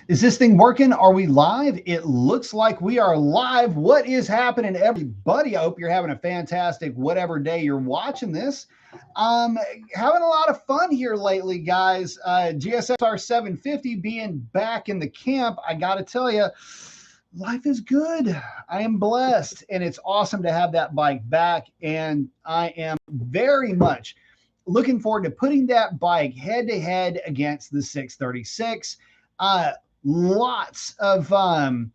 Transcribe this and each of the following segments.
Is this thing working? Are we live? It looks like we are live. What is happening, everybody? I hope you're having a fantastic whatever day you're watching this. Um, Having a lot of fun here lately, guys. GSXR 750 being back in the camp. I got to tell you, life is good. I am blessed, and it's awesome to have that bike back. And I am very much looking forward to putting that bike head to head against the 636. Uh, lots of fun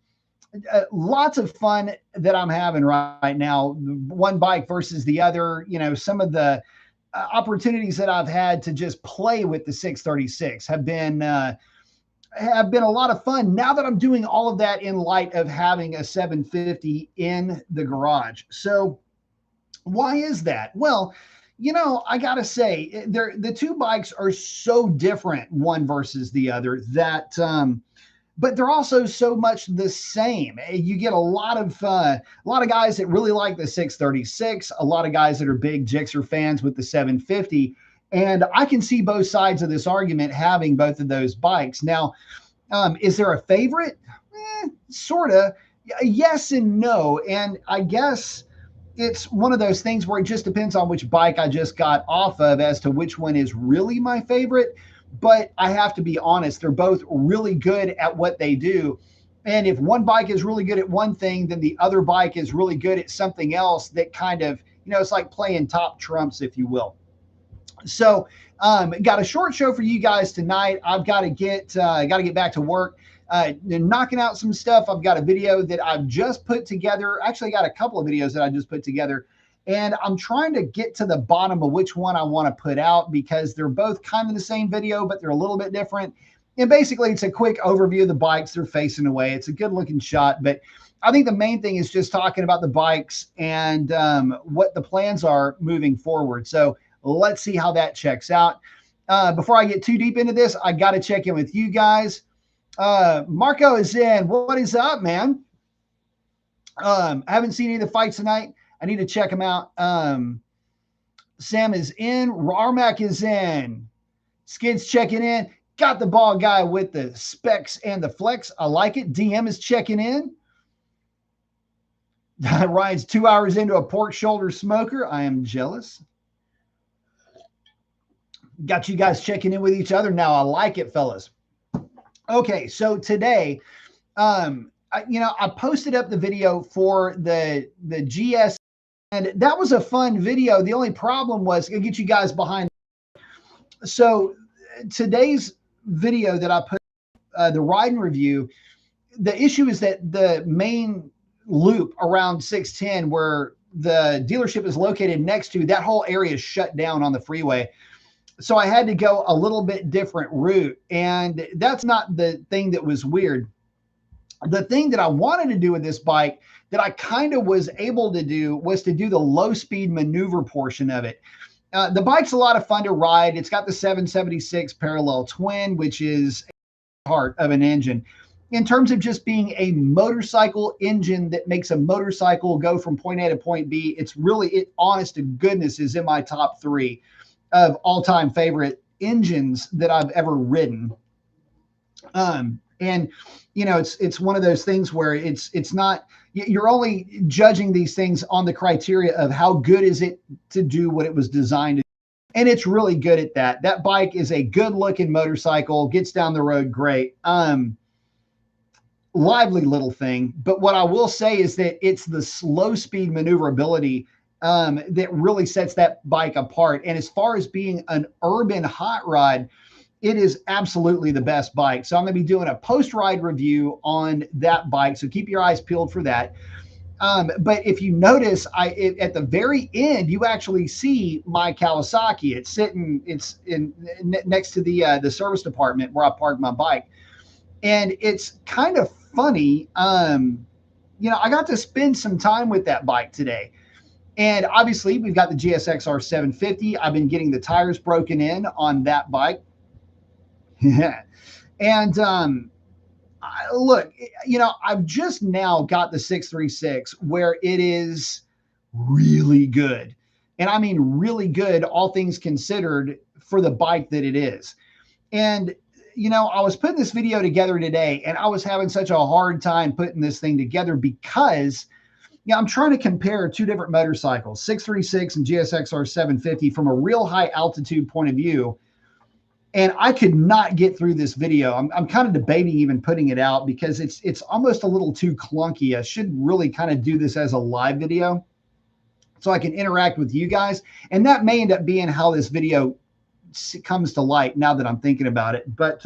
that I'm having right now. One bike versus the other. You know, some of the opportunities that I've had to just play with the 636 have been a lot of fun. Now that I'm doing all of that in light of having a 750 in the garage. So why is that? Well, you know, I gotta say, the two bikes are so different, one versus the other, that but they're also so much the same. You get a lot of guys that really like the 636, a lot of guys that are big Gixxer fans with the 750, and I can see both sides of this argument having both of those bikes. Now, is there a favorite? Sort of. Yes and no, and I guess it's one of those things where it just depends on which bike I just got off of as to which one is really my favorite. But I have to be honest, they're both really good at what they do. And if one bike is really good at one thing, then the other bike is really good at something else that kind of, it's like playing top trumps, if you will. So, got a short show for you guys tonight. I've got to get back to work. Knocking out some stuff. I've got a video that I've just put together. Actually, I got a couple of videos that I just put together, and I'm trying to get to the bottom of which one I want to put out because they're both kind of the same video, but they're a little bit different. And basically, it's a quick overview of the bikes. They're facing away. It's a good looking shot, but I think the main thing is just talking about the bikes and what the plans are moving forward. So let's see how that checks out. Before I get too deep into this, I got to check in with you guys. Marco is in. What is up, man? I haven't seen any of the fights tonight. I need to check them out. Sam is in. Armac is in. Skid's checking in. Got the ball guy with the specs and the flex. I like it. DM is checking in. Ryan's 2 hours into a pork shoulder smoker. I am jealous. Got you guys checking in with each other now. I like it, fellas. Okay, so today, I posted up the video for the GS, and that was a fun video. The only problem was to get you guys behind. So today's video that I put, the ride and review, the issue is that the main loop around 610 where the dealership is located next to, that whole area is shut down on the freeway. So I had to go a little bit different route, and that's not the thing that was weird. The thing that I wanted to do with this bike that I kind of was able to do was to do the low speed maneuver portion of it. The bike's a lot of fun to ride. It's got the 776 parallel twin, which is a heart of an engine. In terms of just being a motorcycle engine that makes a motorcycle go from point A to point B, honest to goodness, is in my top three of all-time favorite engines that I've ever ridden. And it's one of those things where it's not, you're only judging these things on the criteria of how good is it to do what it was designed to do. And it's really good at that. That bike is a good looking motorcycle, gets down the road great. Lively little thing. But what I will say is that it's the slow speed maneuverability that really sets that bike apart. And as far as being an urban hot rod, it is absolutely the best bike. So I'm going to be doing a post-ride review on that bike. So keep your eyes peeled for that. But if you notice, at the very end, you actually see my Kawasaki. It's next to the service department where I parked my bike. And it's kind of funny. I got to spend some time with that bike today. And obviously, we've got the GSXR 750. I've been getting the tires broken in on that bike. And look, I've just now got the 636 where it is really good. And I mean, really good, all things considered, for the bike that it is. And you know, I was putting this video together today and I was having such a hard time putting this thing together because, yeah, I'm trying to compare two different motorcycles, 636 and GSXR 750 from a real high altitude point of view. And I could not get through this video. I'm kind of debating even putting it out because it's almost a little too clunky. I should really kind of do this as a live video so I can interact with you guys. And that may end up being how this video comes to light now that I'm thinking about it. But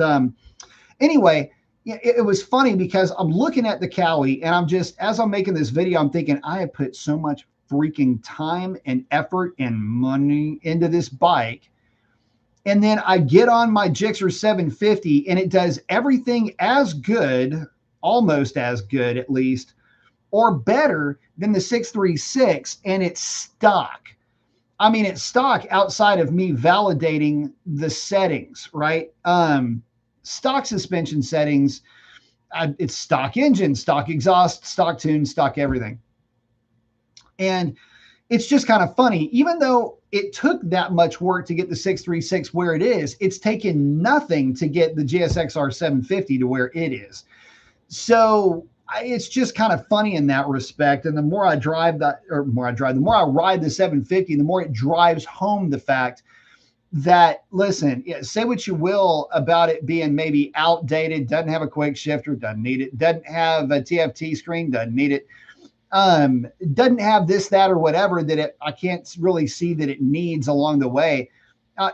anyway, it was funny because I'm looking at the Cowie and I'm just, as I'm making this video, I'm thinking I have put so much freaking time and effort and money into this bike. And then I get on my Gixxer 750 and it does everything as good, almost as good at least, or better than the 636, and it's stock. I mean, it's stock outside of me validating the settings, right? Stock suspension settings, it's stock engine, stock exhaust, stock tune, stock everything. And it's just kind of funny, even though it took that much work to get the 636 where it is, it's taken nothing to get the GSXR 750 to where it is. So it's just kind of funny in that respect. And the more I drive that, or the more I ride the 750, the more it drives home the fact that, listen, say what you will about it being maybe outdated, doesn't have a quick shifter, doesn't need it, doesn't have a TFT screen, doesn't need it. Doesn't have this, that, or whatever that I can't really see that it needs along the way.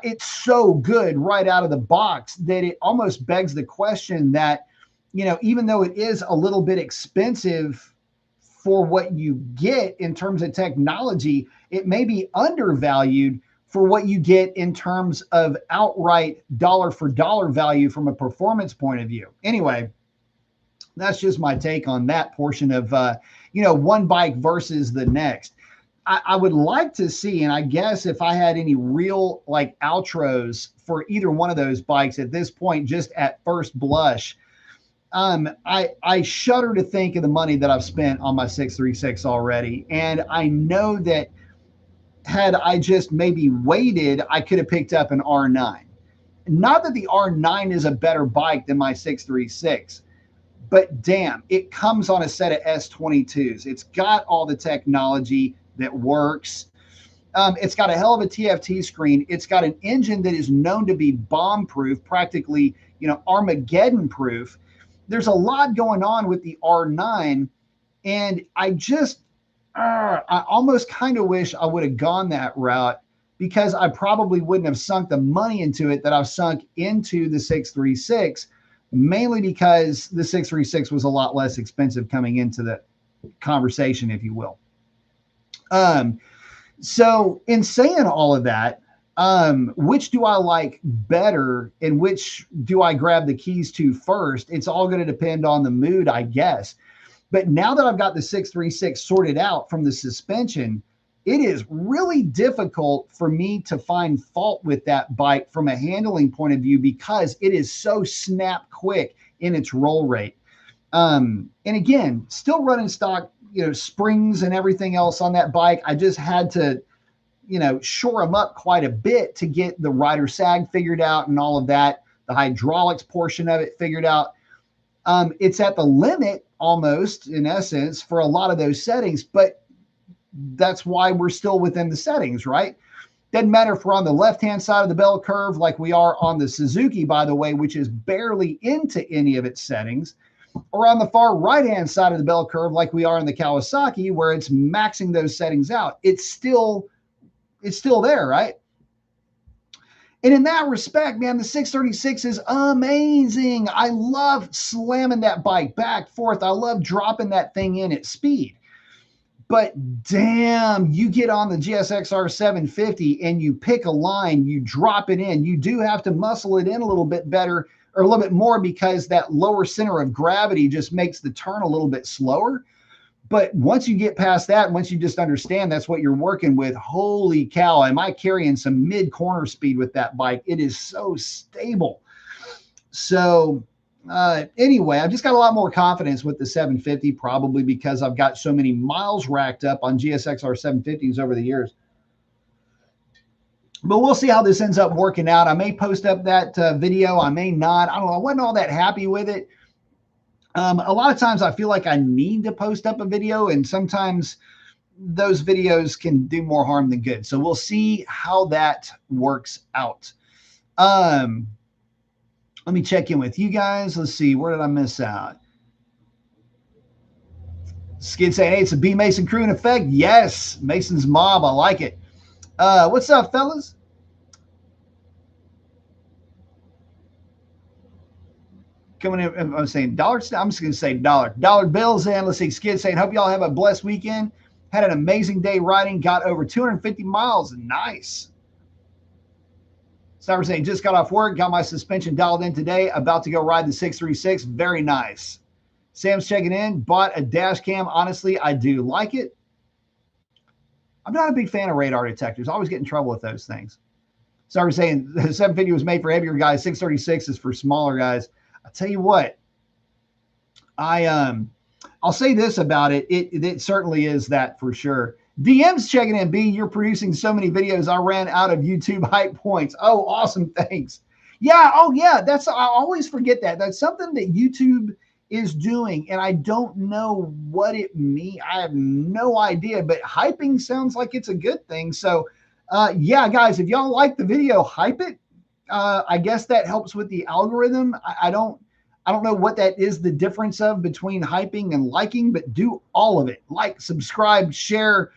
It's so good right out of the box that it almost begs the question that, you know, even though it is a little bit expensive for what you get in terms of technology, it may be undervalued for what you get in terms of outright dollar for dollar value from a performance point of view. Anyway, that's just my take on that portion of, you know, one bike versus the next. I would like to see, and I guess if I had any real like outros for either one of those bikes at this point, just at first blush, I shudder to think of the money that I've spent on my 636 already. And I know that had I just maybe waited, I could have picked up an R9. Not that the R9 is a better bike than my 636. But damn, it comes on a set of S22s. It's got all the technology that works. It's got a hell of a TFT screen. It's got an engine that is known to be bomb-proof, practically, you know, Armageddon-proof. There's a lot going on with the R9, and I almost kind of wish I would have gone that route because I probably wouldn't have sunk the money into it that I've sunk into the 636. Mainly because the 636 was a lot less expensive coming into the conversation, if you will. So in saying all of that, which do I like better and which do I grab the keys to first? It's all going to depend on the mood, I guess. But now that I've got the 636 sorted out from the suspension, it is really difficult for me to find fault with that bike from a handling point of view because it is so snap quick in its roll rate. And again, still running stock, you know, springs and everything else on that bike. I just had to, you know, shore them up quite a bit to get the rider sag figured out and all of that, the hydraulics portion of it figured out. It's at the limit almost in essence for a lot of those settings, but that's why we're still within the settings, right? Doesn't matter if we're on the left-hand side of the bell curve like we are on the Suzuki, by the way, which is barely into any of its settings, or on the far right-hand side of the bell curve like we are in the Kawasaki, where it's maxing those settings out. It's still there, right? And in that respect, man, the 636 is amazing. I love slamming that bike back, forth. I love dropping that thing in at speed. But damn, you get on the GSXR 750 and you pick a line, you drop it in. You do have to muscle it in a little bit better or a little bit more because that lower center of gravity just makes the turn a little bit slower. But once you get past that, once you just understand that's what you're working with, holy cow, am I carrying some mid-corner speed with that bike. It is so stable. So anyway, I've just got a lot more confidence with the 750, probably because I've got so many miles racked up on GSXR 750s over the years. But we'll see how this ends up working out. I may post up that video. I may not. I don't know. I wasn't all that happy with it. A lot of times I feel like I need to post up a video, and sometimes those videos can do more harm than good. So we'll see how that works out. Let me check in with you guys. Let's see. Where did I miss out? Skid saying, hey, it's a B Mason crew in effect. Yes, Mason's mob. I like it. What's up, fellas? Coming in, I'm saying dollar. I'm just going to say dollar bills. And let's see, Skid saying, hope y'all have a blessed weekend. Had an amazing day riding. Got over 250 miles. Nice. Cyber saying, just got off work. Got my suspension dialed in today. About to go ride the 636. Very nice. Sam's checking in. Bought a dash cam. Honestly, I do like it. I'm not a big fan of radar detectors. I always get in trouble with those things. Cyber saying, the 750 was made for heavier guys. 636 is for smaller guys. I'll tell you what, I'll say this about it. It certainly is that for sure. DM's checking in. B, you're producing so many videos. I ran out of YouTube hype points. Oh, awesome. Thanks. Yeah. Oh, yeah. I always forget that. That's something that YouTube is doing, and I don't know what it means. I have no idea, but hyping sounds like it's a good thing. So, yeah, guys, if y'all like the video, hype it. I guess that helps with the algorithm. I don't know what that is the difference of between hyping and liking, but do all of it. Like, subscribe, share,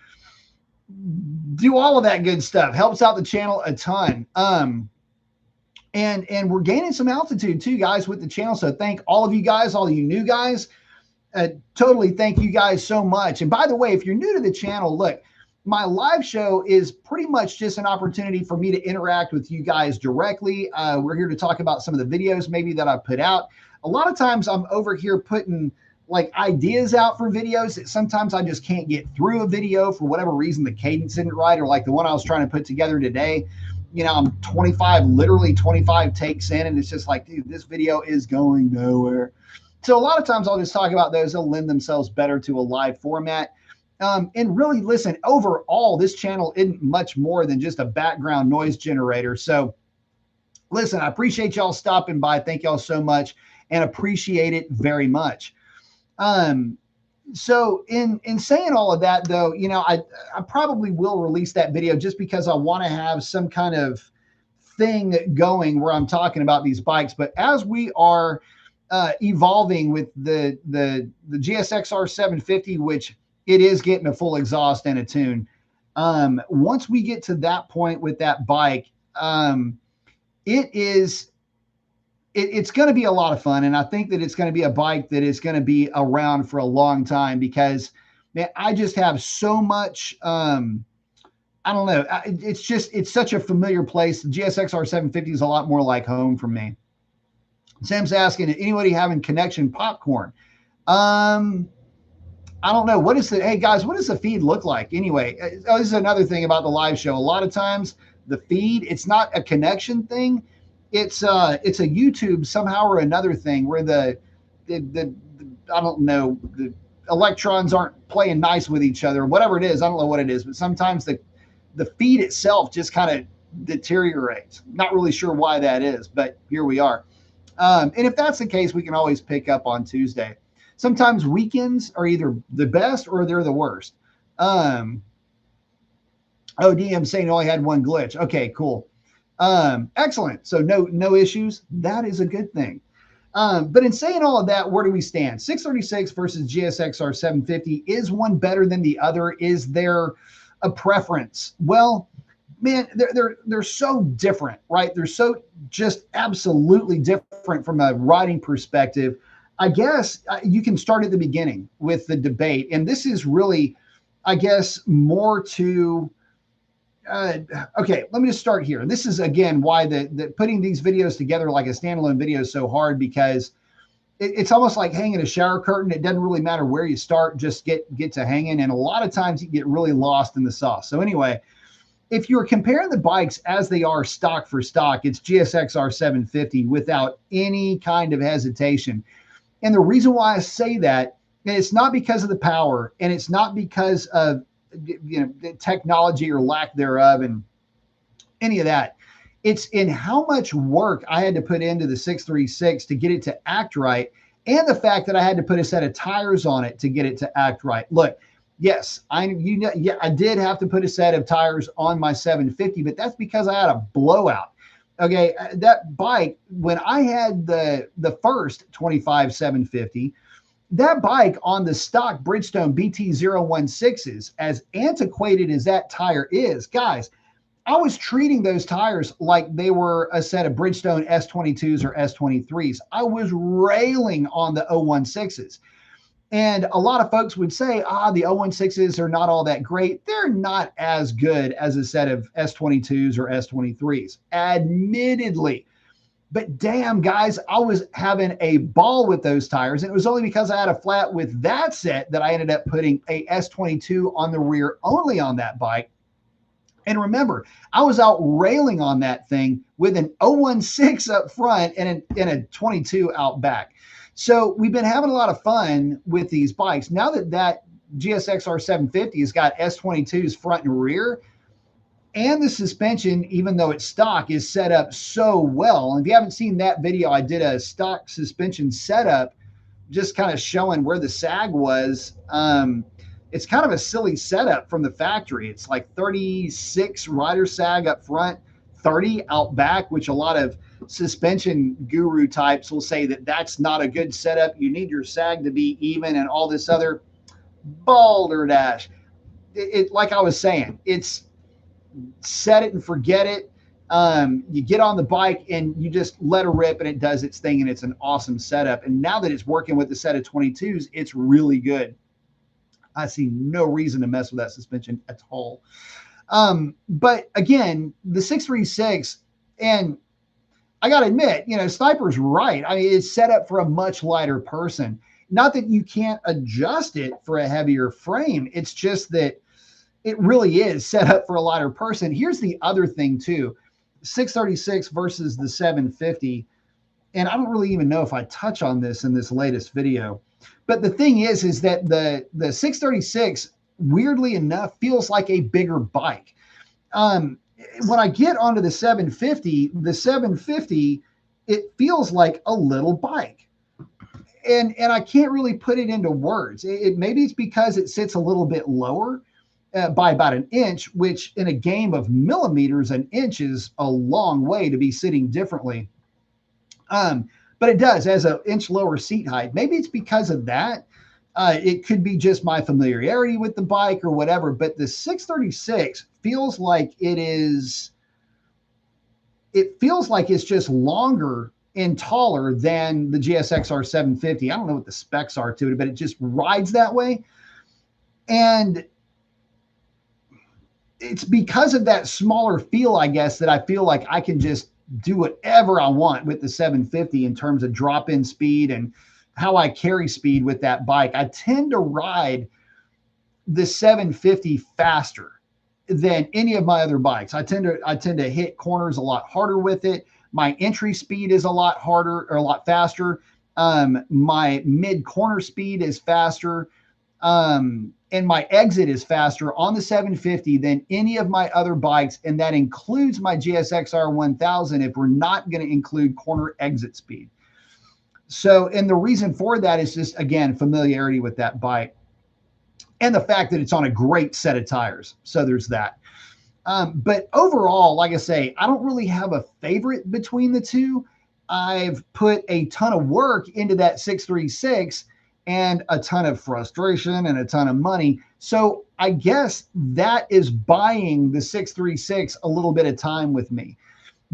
do all of that good stuff. Helps out the channel a ton. And we're gaining some altitude too, guys, with the channel. So thank all of you guys, all of you new guys. Totally thank you guys so much. And by the way, if you're new to the channel, look, my live show is pretty much just an opportunity for me to interact with you guys directly. We're here to talk about some of the videos maybe that I put out. A lot of times I'm over here putting like ideas out for videos that sometimes I just can't get through a video for whatever reason. The cadence isn't right, or like the one I was trying to put together today. You know, I'm literally 25 takes in, and it's just like, dude, this video is going nowhere. So a lot of times I'll just talk about those. They'll lend themselves better to a live format. And really, listen, overall, this channel isn't much more than just a background noise generator. So listen, I appreciate y'all stopping by. Thank y'all so much, and appreciate it very much. So in saying all of that, though, you know, I probably will release that video just because I want to have some kind of thing going where I'm talking about these bikes. But as we are evolving with the GSXR 750, which it is getting a full exhaust and a tune. Once we get to that point with that bike, it's going to be a lot of fun. And I think that it's going to be a bike that is going to be around for a long time because, man, I just have so much, I don't know. It's such a familiar place. The GSXR 750 is a lot more like home for me. Sam's asking, anybody having connection popcorn? I don't know. Hey guys, what does the feed look like anyway? This is another thing about the live show. A lot of times the feed, it's not a connection thing. It's a YouTube somehow or another thing where the I don't know, the electrons aren't playing nice with each other, whatever it is. I don't know what it is, but sometimes the feed itself just kind of deteriorates. Not really sure why that is, but here we are. And if that's the case, we can always pick up on Tuesday. Sometimes weekends are either the best or they're the worst. DM saying only had one glitch. Okay, cool. Excellent. So no issues. That is a good thing. But in saying all of that, where do we stand? 636 versus GSXR 750. Is one better than the other? Is there a preference? Well, man, they're so different, right? They're so just absolutely different from a riding perspective. I guess you can start at the beginning with the debate. And this is really, I guess, more to, okay, let me just start here. This is, again, why the putting these videos together like a standalone video is so hard, because it's almost like hanging a shower curtain. It doesn't really matter where you start, just get to hanging. And a lot of times you get really lost in the sauce. So anyway, if you're comparing the bikes as they are stock for stock, it's GSXR 750 without any kind of hesitation. And the reason why I say that, and it's not because of the power, and it's not because of, you know, the technology or lack thereof. And any of that. It's in how much work I had to put into the 636 to get it to act right, and the fact that I had to put a set of tires on it to get it to act right. Look, yes, I did have to put a set of tires on my 750, but that's because I had a blowout. Okay, that bike, when I had the first 25 750, that bike on the stock Bridgestone BT016s, as antiquated as that tire is, guys, I was treating those tires like they were a set of Bridgestone S22s or S23s. I was railing on the 016s. And a lot of folks would say, the 016s are not all that great. They're not as good as a set of S22s or S23s, admittedly. But damn, guys, I was having a ball with those tires. And it was only because I had a flat with that set that I ended up putting a S22 on the rear only on that bike. And remember, I was out railing on that thing with an 016 up front and a 22 out back. So we've been having a lot of fun with these bikes. Now that GSXR 750 has got S22s front and rear, and the suspension, even though it's stock, is set up so well. And if you haven't seen that video, I did a stock suspension setup, just kind of showing where the sag was. It's kind of a silly setup from the factory. It's like 36 rider sag up front, 30 out back, which a lot of suspension guru types will say that that's not a good setup. You need your sag to be even and all this other balderdash. It like I was saying, it's set it and forget it. You get on the bike and you just let her rip and it does its thing, and it's an awesome setup. And now that it's working with the set of 22s, it's really good. I see no reason to mess with that suspension at all. But again, the 636, and I got to admit, Sniper's right. I mean, it's set up for a much lighter person. Not that you can't adjust it for a heavier frame. It's just that it really is set up for a lighter person. Here's the other thing too, 636 versus the 750. And I don't really even know if I touch on this in this latest video, but the thing is that the 636, weirdly enough, feels like a bigger bike. When I get onto the 750, it feels like a little bike. And I can't really put it into words. Maybe it's because it sits a little bit lower by about an inch, which in a game of millimeters, an inch is a long way to be sitting differently. But it does, as an inch lower seat height. Maybe it's because of that. It could be just my familiarity with the bike or whatever, but the 636 feels like it feels like it's just longer and taller than the GSXR 750. I don't know what the specs are to it, but it just rides that way. And it's because of that smaller feel, I guess, that I feel like I can just do whatever I want with the 750 in terms of drop-in speed and how I carry speed with that bike. I tend to ride the 750 faster than any of my other bikes. I tend to hit corners a lot harder with it. My entry speed is a lot harder or a lot faster. My mid corner speed is faster. And my exit is faster on the 750 than any of my other bikes. And that includes my GSXR 1000 if we're not going to include corner exit speed. So, and the reason for that is just, again, familiarity with that bike and the fact that it's on a great set of tires. So there's that. But overall, like I say, I don't really have a favorite between the two. I've put a ton of work into that 636 and a ton of frustration and a ton of money. So I guess that is buying the 636 a little bit of time with me,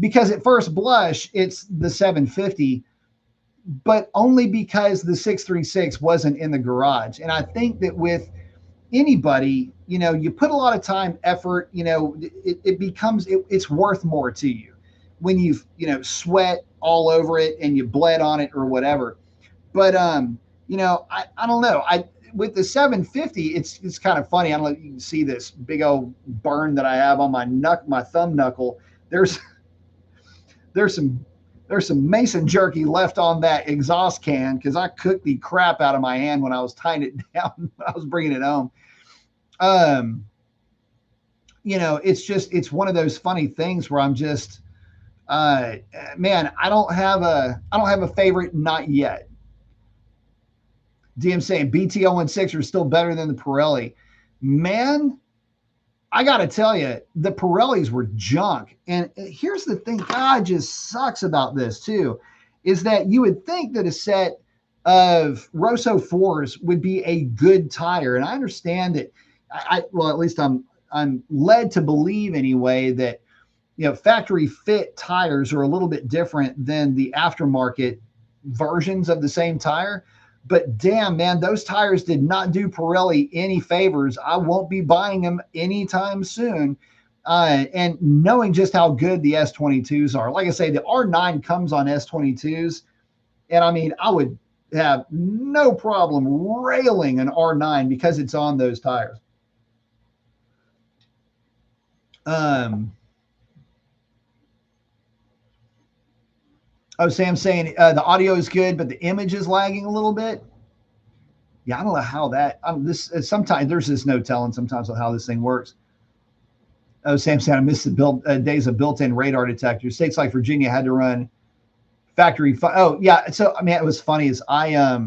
because at first blush, it's the 750, but only because the 636 wasn't in the garage. And I think that with anybody, you put a lot of time, effort, it becomes, it's worth more to you when you've, sweat all over it and you bled on it or whatever. But, I don't know. With the 750, it's kind of funny. I don't know if you can see this big old burn that I have on my thumb knuckle. There's some Mason jerky left on that exhaust can because I cooked the crap out of my hand when I was tying it down when I was bringing it home. it's one of those funny things where I'm just, uh, man, I don't have a favorite, not yet. DM saying BT 016 are still better than the Pirelli. Man, I got to tell you, the Pirellis were junk. And here's the thing, God just sucks about this too, is that you would think that a set of Rosso 4s would be a good tire. And I understand that well, at least I'm led to believe anyway that, factory fit tires are a little bit different than the aftermarket versions of the same tire. But damn, man, those tires did not do Pirelli any favors. I won't be buying them anytime soon. And knowing just how good the S22s are, like I say, the R9 comes on S22s. And I mean, I would have no problem railing an R9 because it's on those tires. Sam's saying the audio is good, but the image is lagging a little bit. Yeah, I don't know how that. Sometimes there's just no telling sometimes of how this thing works. Sam's saying I missed the days of built-in radar detectors. States like Virginia had to run factory. Oh yeah, so I mean it was funny is I've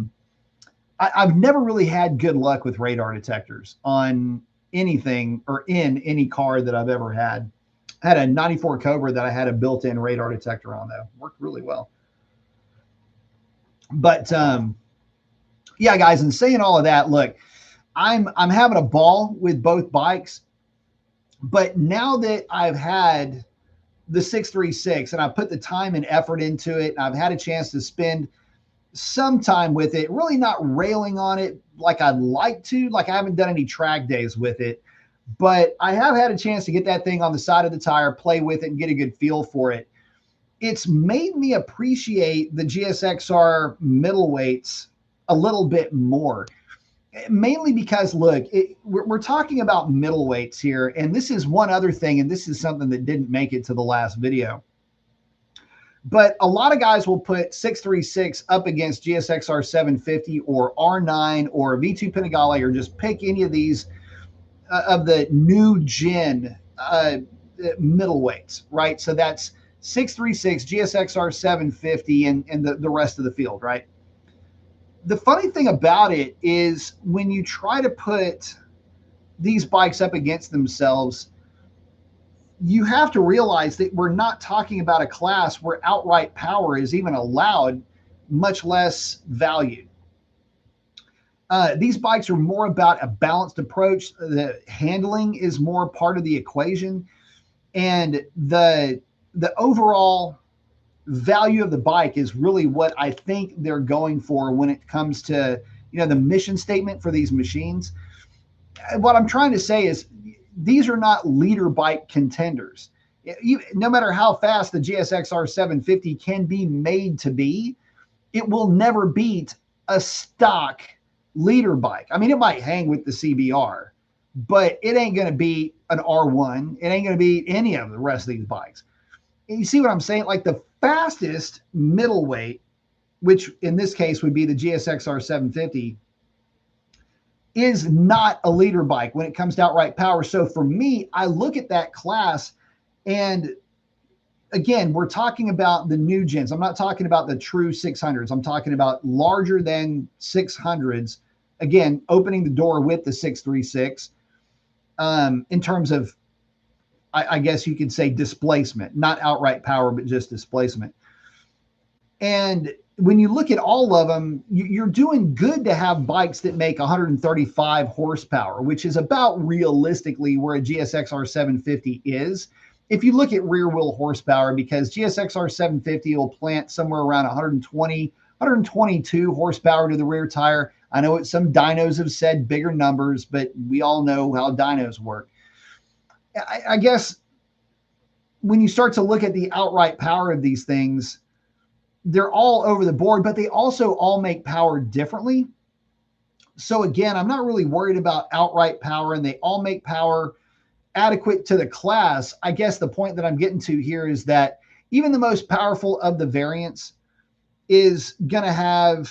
never really had good luck with radar detectors on anything or in any car that I've ever had. I had a 94 Cobra that I had a built-in radar detector on though. Worked really well. But yeah, guys, and saying all of that, look, I'm having a ball with both bikes. But now that I've had the 636 and I put the time and effort into it, and I've had a chance to spend some time with it, really not railing on it like I'd like to. Like I haven't done any track days with it, but I have had a chance to get that thing on the side of the tire, play with it, and get a good feel for it. It's made me appreciate the GSXR middleweights a little bit more. Mainly because, look, we're talking about middleweights here, and this is one other thing, and this is something that didn't make it to the last video. But a lot of guys will put 636 up against GSXR 750 or R9 or V2 Panigale, or just pick any of these of the new gen middleweights, right? So that's 636, GSXR 750, and the rest of the field, right? The funny thing about it is when you try to put these bikes up against themselves, you have to realize that we're not talking about a class where outright power is even allowed, much less valued. These bikes are more about a balanced approach. The handling is more part of the equation, and the overall value of the bike is really what I think they're going for when it comes to, the mission statement for these machines. What I'm trying to say is these are not leader bike contenders. No matter how fast the GSXR 750 can be made to be, it will never beat a stock leader bike. I mean, it might hang with the CBR, but it ain't going to beat an R1. It ain't going to beat any of the rest of these bikes. And you see what I'm saying? Like the fastest middleweight, which in this case would be the GSXR 750, is not a leader bike when it comes to outright power. So for me, I look at that class, and again, we're talking about the new gens. I'm not talking about the true 600s. I'm talking about larger than 600s. Again, opening the door with the 636 in terms of, I guess you could say, displacement, not outright power, but just displacement. And when you look at all of them, you're doing good to have bikes that make 135 horsepower, which is about realistically where a GSXR 750 is. If you look at rear wheel horsepower, because GSXR 750 will plant somewhere around 120, 122 horsepower to the rear tire. I know some dynos have said bigger numbers, but we all know how dynos work. I guess when you start to look at the outright power of these things, they're all over the board, but they also all make power differently. So again, I'm not really worried about outright power, and they all make power adequate to the class. I guess the point that I'm getting to here is that even the most powerful of the variants is going to have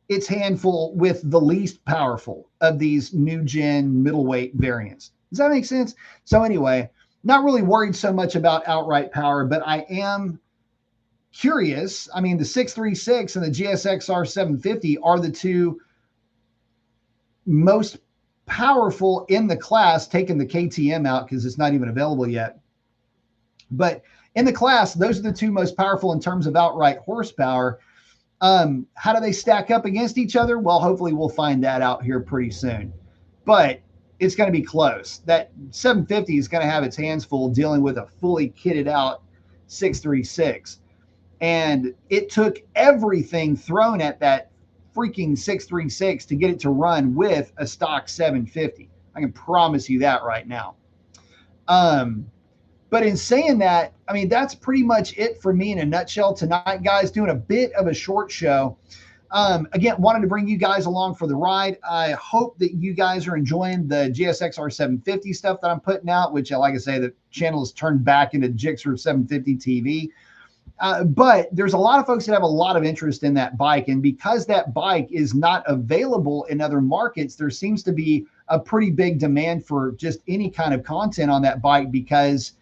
its handful with the least powerful of these new gen middleweight variants. Does that make sense? So anyway, not really worried so much about outright power, but I am curious. I mean, the 636 and the GSXR 750 are the two most powerful in the class, taking the KTM out because it's not even available yet. But in the class, those are the two most powerful in terms of outright horsepower. How do they stack up against each other? Well, hopefully we'll find that out here pretty soon. But it's going to be close. That 750 is going to have its hands full dealing with a fully kitted out 636. And it took everything thrown at that freaking 636 to get it to run with a stock 750. I can promise you that right now. But in saying that, I mean, that's pretty much it for me in a nutshell tonight, guys. Doing a bit of a short show. Again, wanted to bring you guys along for the ride. I hope that you guys are enjoying the GSXR 750 stuff that I'm putting out, which, like I say, the channel is turned back into Gixxer 750 TV. But there's a lot of folks that have a lot of interest in that bike. And because that bike is not available in other markets, there seems to be a pretty big demand for just any kind of content on that bike because,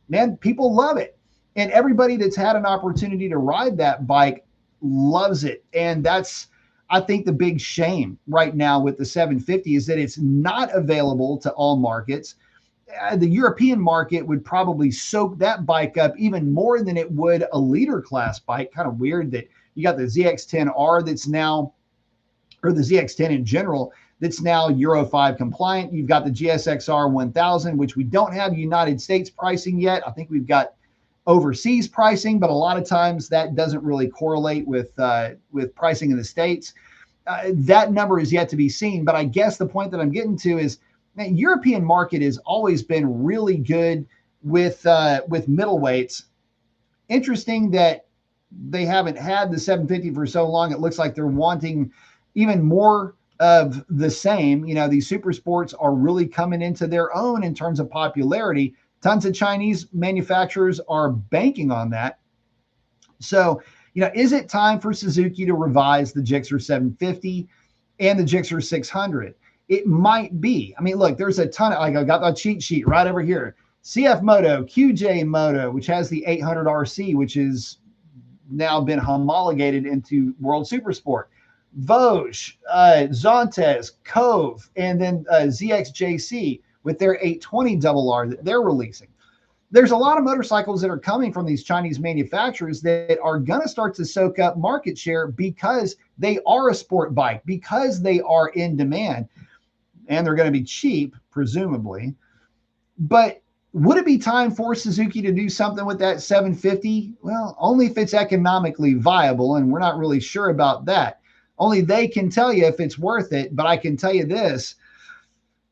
man, people love it. And everybody that's had an opportunity to ride that bike loves it. And that's, I think, the big shame right now with the 750 is that it's not available to all markets. The European market would probably soak that bike up even more than it would a leader class bike. Kind of weird that you got the ZX10R that's now, or the ZX10 in general, that's now Euro 5 compliant. You've got the GSXR 1000, which we don't have United States pricing yet. I think we've got overseas pricing, but a lot of times that doesn't really correlate with pricing in the States. That number is yet to be seen. But I guess the point that I'm getting to is, man, European market has always been really good with middleweights. Interesting that they haven't had the 750 for so long. It looks like they're wanting even more of the same. You know, these super sports are really coming into their own in terms of popularity. Tons of Chinese manufacturers are banking on that. So, you know, is it time for Suzuki to revise the Gixxer 750 and the Gixxer 600? It might be. I mean, look, there's a ton of, like, I got that cheat sheet right over here. CF Moto, QJ Moto, which has the 800 RC, which is now been homologated into World Supersport. Vosges, Zontes, Cove, and then ZXJC with their 820 RR that they're releasing. There's a lot of motorcycles that are coming from these Chinese manufacturers that are going to start to soak up market share because they are a sport bike, because they are in demand, and they're going to be cheap, presumably. But would it be time for Suzuki to do something with that 750? Well, only if it's economically viable, and we're not really sure about that. Only they can tell you if it's worth it, but I can tell you this.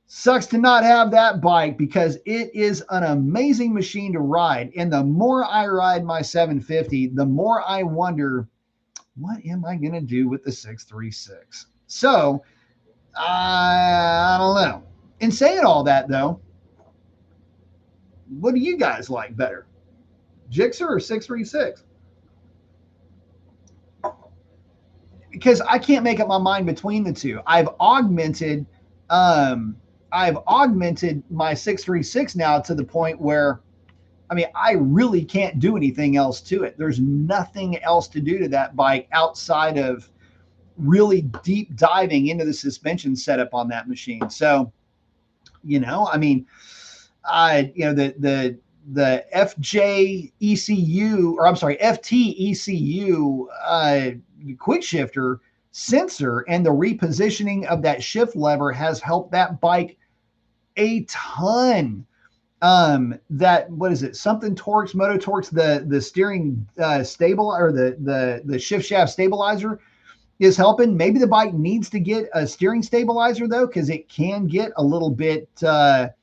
Sucks to not have that bike because it is an amazing machine to ride. And the more I ride my 750, the more I wonder, what am I going to do with the 636? So, I don't know. In saying all that, though, what do you guys like better? Gixxer or 636? Because I can't make up my mind between the two. I've augmented my 636 now to the point where, I mean, I really can't do anything else to it. There's nothing else to do to that bike outside of really deep diving into the suspension setup on that machine. So, you know, I mean, the FJ ECU, or I'm sorry, FT ECU quick shifter sensor and the repositioning of that shift lever has helped that bike a ton. That, what is it? Something Torx, Moto Torx, the steering stable, or the shift shaft stabilizer is helping. Maybe the bike needs to get a steering stabilizer though, because it can get a little bit it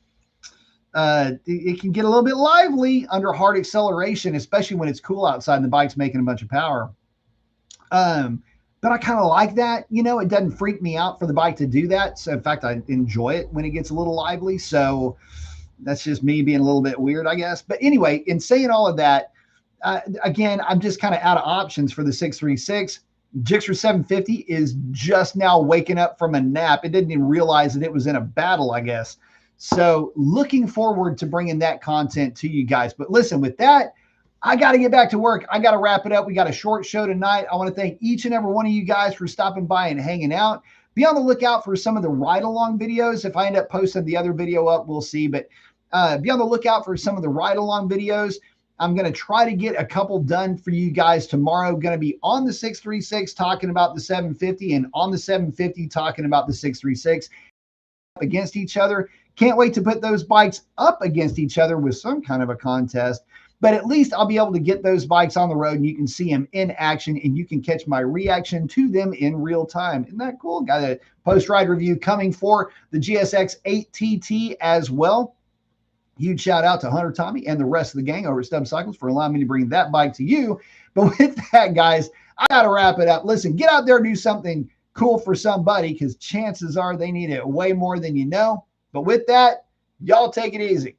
can get a little bit lively under hard acceleration, especially when it's cool outside and the bike's making a bunch of power. But I kind of like that. You know, it doesn't freak me out for the bike to do that. So in fact, I enjoy it when it gets a little lively. So that's just me being a little bit weird, I guess. But anyway, in saying all of that, again, I'm just kind of out of options for the 636. Gixxer 750 is just now waking up from a nap. It didn't even realize that it was in a battle, I guess. So looking forward to bringing that content to you guys. But listen, with that, I got to get back to work. I got to wrap it up. We got a short show tonight. I want to thank each and every one of you guys for stopping by and hanging out. Be on the lookout for some of the ride along videos. If I end up posting the other video up, we'll see. But be on the lookout for some of the ride along videos. I'm going to try to get a couple done for you guys tomorrow. Going to be on the 636 talking about the 750 and on the 750 talking about the 636 against each other. Can't wait to put those bikes up against each other with some kind of a contest. But at least I'll be able to get those bikes on the road and you can see them in action and you can catch my reaction to them in real time. Isn't that cool? Got a post-ride review coming for the GSX 8TT as well. Huge shout out to Hunter Tommy and the rest of the gang over at Stub Cycles for allowing me to bring that bike to you. But with that, guys, I got to wrap it up. Listen, get out there and do something cool for somebody because chances are they need it way more than you know. But with that, y'all take it easy.